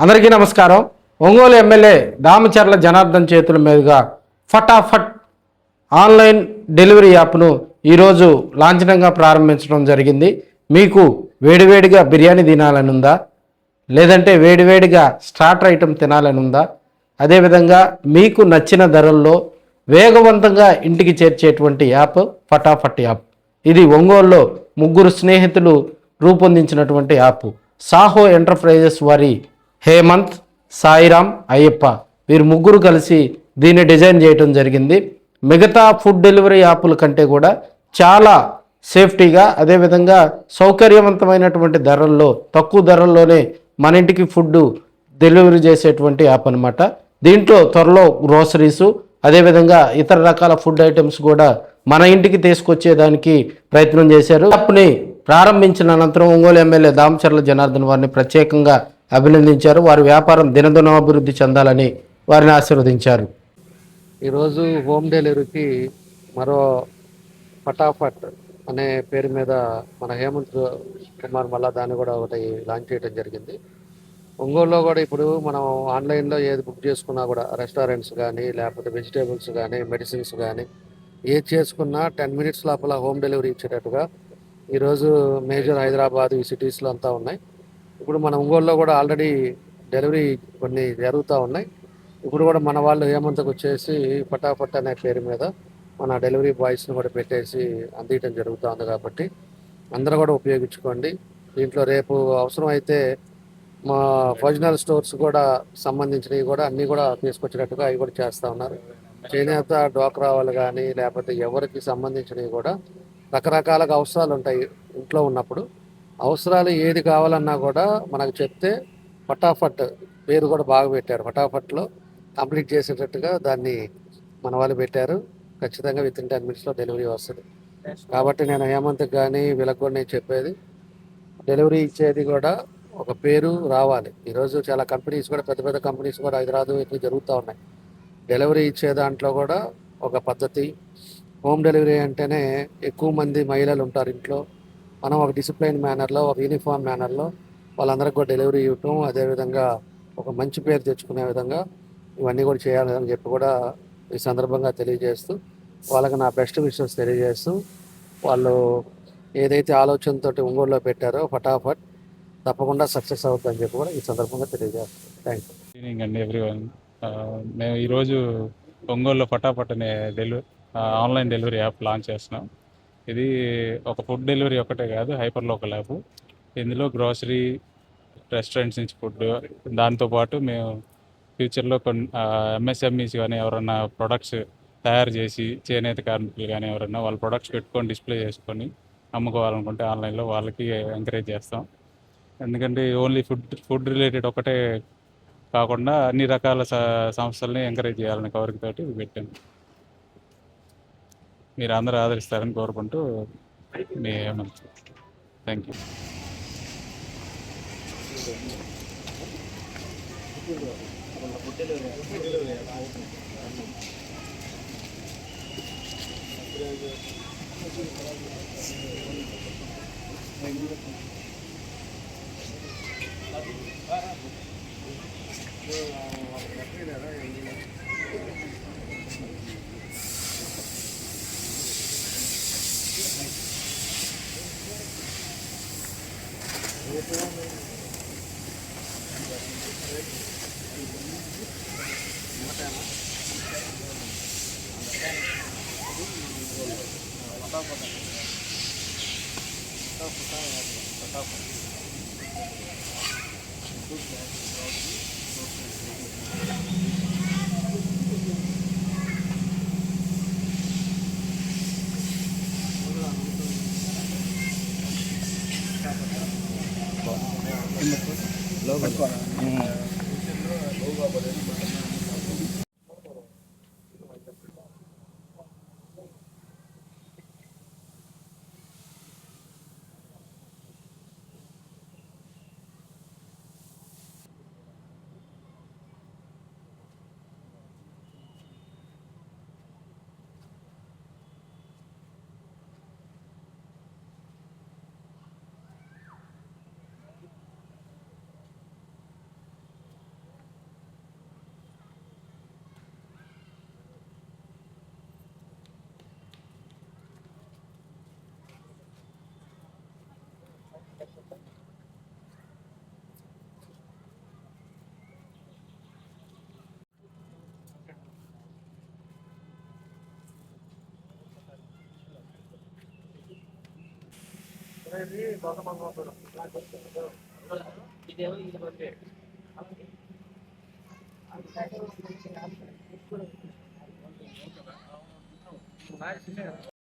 అందరికీ నమస్కారం. ఒంగోలు ఎమ్మెల్యే దామచర్ల జనార్దన్ చేతుల మీదుగా ఫటాఫట్ ఆన్లైన్ డెలివరీ యాప్ను ఈరోజు లాంఛనంగా ప్రారంభించడం జరిగింది. మీకు వేడివేడిగా బిర్యానీ తినాలని ఉందా, లేదంటే వేడివేడిగా స్టార్టర్ ఐటెం తినాలని ఉందా, అదేవిధంగా మీకు నచ్చిన ధరల్లో వేగవంతంగా ఇంటికి చేర్చేటువంటి యాప్ ఫటాఫట్ యాప్. ఇది ఒంగోలులో ముగ్గురు స్నేహితులు రూపొందించినటువంటి యాప్. సాహో ఎంటర్ప్రైజెస్ వారి హేమంత్, సాయిరామ్, అయ్యప్ప వీరు ముగ్గురు కలిసి దీన్ని డిజైన్ చేయడం జరిగింది. మిగతా ఫుడ్ డెలివరీ యాప్ల కంటే కూడా చాలా సేఫ్టీగా, అదేవిధంగా సౌకర్యవంతమైనటువంటి ధరల్లో, తక్కువ ధరల్లోనే మన ఇంటికి ఫుడ్ డెలివరీ చేసేటువంటి యాప్ అనమాట. దీంట్లో త్వరలో గ్రోసరీసు, అదేవిధంగా ఇతర రకాల ఫుడ్ ఐటమ్స్ కూడా మన ఇంటికి తీసుకొచ్చేదానికి ప్రయత్నం చేశారు. యాప్ని ప్రారంభించిన అనంతరం ఒంగోలు ఎమ్మెల్యే దామచర్ల జనార్దన్ వారిని ప్రత్యేకంగా అభినందించారు. వారి వ్యాపారం దినదినాభివృద్ధి చెందాలని వారిని ఆశీర్వదించారు. ఈరోజు హోమ్ డెలివరీకి మరో ఫటాఫట్ అనే పేరు మీద మన హేమంత్ కుమార్ మళ్ళా దాన్ని కూడా ఒకటి లాంచ్ చేయడం జరిగింది. ఒంగోలులో కూడా ఇప్పుడు మనం ఆన్లైన్లో ఏది బుక్ చేసుకున్నా కూడా రెస్టారెంట్స్ కానీ, లేకపోతే వెజిటేబుల్స్ కానీ, మెడిసిన్స్ కానీ ఏది చేసుకున్నా 10 మినిట్స్ లోపల హోమ్ డెలివరీ ఇచ్చేటట్టుగా ఈరోజు మేజర్ హైదరాబాద్ ఈ సిటీస్లో అంతా ఉన్నాయి. ఇప్పుడు మన ఒంగోలులో కూడా ఆల్రెడీ డెలివరీ కొన్ని జరుగుతూ ఉన్నాయి. ఇప్పుడు కూడా మన వాళ్ళు హేమంత్కి వచ్చేసి ఫటాఫట్ అనే పేరు మీద మన డెలివరీ బాయ్స్ని కూడా పెట్టేసి అందించడం జరుగుతూ ఉంది. కాబట్టి అందరూ కూడా ఉపయోగించుకోండి. దీంట్లో రేపు అవసరం అయితే మా ఒరిజినల్ స్టోర్స్ కూడా సంబంధించినవి కూడా అన్నీ కూడా తీసుకొచ్చినట్టుగా అవి కూడా చేస్తూ ఉన్నారు. చేనేత డ్వాక్రా వాళ్ళు కానీ, లేకపోతే ఎవరికి సంబంధించినవి కూడా రకరకాలుగా అవసరాలు ఉంటాయి. ఇంట్లో ఉన్నప్పుడు అవసరాలు ఏది కావాలన్నా కూడా మనకు చెప్తే ఫటాఫట్ పేరు కూడా బాగా పెట్టారు. ఫటాఫట్లో కంప్లీట్ చేసేటట్టుగా దాన్ని మన వాళ్ళు పెట్టారు. ఖచ్చితంగా విత్ ఇన్ 10 మినిట్స్లో డెలివరీ వస్తుంది. కాబట్టి నేను హేమంత్కి కానీ వీళ్ళకి కూడా నేను చెప్పేది, డెలివరీ ఇచ్చేది కూడా ఒక పేరు రావాలి. ఈరోజు చాలా కంపెనీస్ కూడా, పెద్ద పెద్ద కంపెనీస్ కూడా హైదరాబాద్ ఇట్లా జరుగుతూ ఉన్నాయి. డెలివరీ ఇచ్చే దాంట్లో కూడా ఒక పద్ధతి. హోమ్ డెలివరీ అంటేనే ఎక్కువ మంది మహిళలు ఉంటారు ఇంట్లో. మనం ఒక డిసిప్లైన్ మేనర్లో, ఒక యూనిఫామ్ మేనర్లో వాళ్ళందరికీ కూడా డెలివరీ ఇవ్వటం, అదేవిధంగా ఒక మంచి పేరు తెచ్చుకునే విధంగా ఇవన్నీ కూడా చేయాలని చెప్పి కూడా ఈ సందర్భంగా తెలియజేస్తూ, వాళ్ళకి నా బెస్ట్ విషెస్ తెలియజేస్తూ, వాళ్ళు ఏదైతే ఆలోచనతో ఒంగోలులో పెట్టారో ఫటాఫట్ తప్పకుండా సక్సెస్ అవుతుందని చెప్పి కూడా ఈ సందర్భంగా తెలియజేస్తాను. Thank you. గుడ్ ఈవినింగ్ అండి ఎవ్రీవన్. మేము ఈరోజు ఒంగోలులో ఫటాఫట్ అనే ఆన్లైన్ డెలివరీ యాప్ లాంచ్ చేస్తున్నాం. ఇది ఒక ఫుడ్ డెలివరీ ఒకటే కాదు, హైపర్ లోకల్ యాప్. ఇందులో గ్రోసరీ, రెస్టారెంట్స్ నుంచి ఫుడ్, దాంతోపాటు మేము ఫ్యూచర్లో కొన్ని ఎంఎస్ఎంఈస్ కానీ ఎవరన్నా ప్రొడక్ట్స్ తయారు చేసి, చేనేత కార్మికులు కానీ ఎవరన్నా వాళ్ళ ప్రొడక్ట్స్ పెట్టుకొని డిస్ప్లే చేసుకొని అమ్ముకోవాలనుకుంటే ఆన్లైన్లో వాళ్ళకి ఎంకరేజ్ చేస్తాం. ఎందుకంటే ఓన్లీ ఫుడ్ రిలేటెడ్ ఒకటే కాకుండా అన్ని రకాల సంస్థల్ని ఎంకరేజ్ చేయాలని కోరికతోటి పెట్టాను. మీరు అందరూ ఆదరిస్తారని కోరుకుంటూ మీ హేమంత్. Thank you.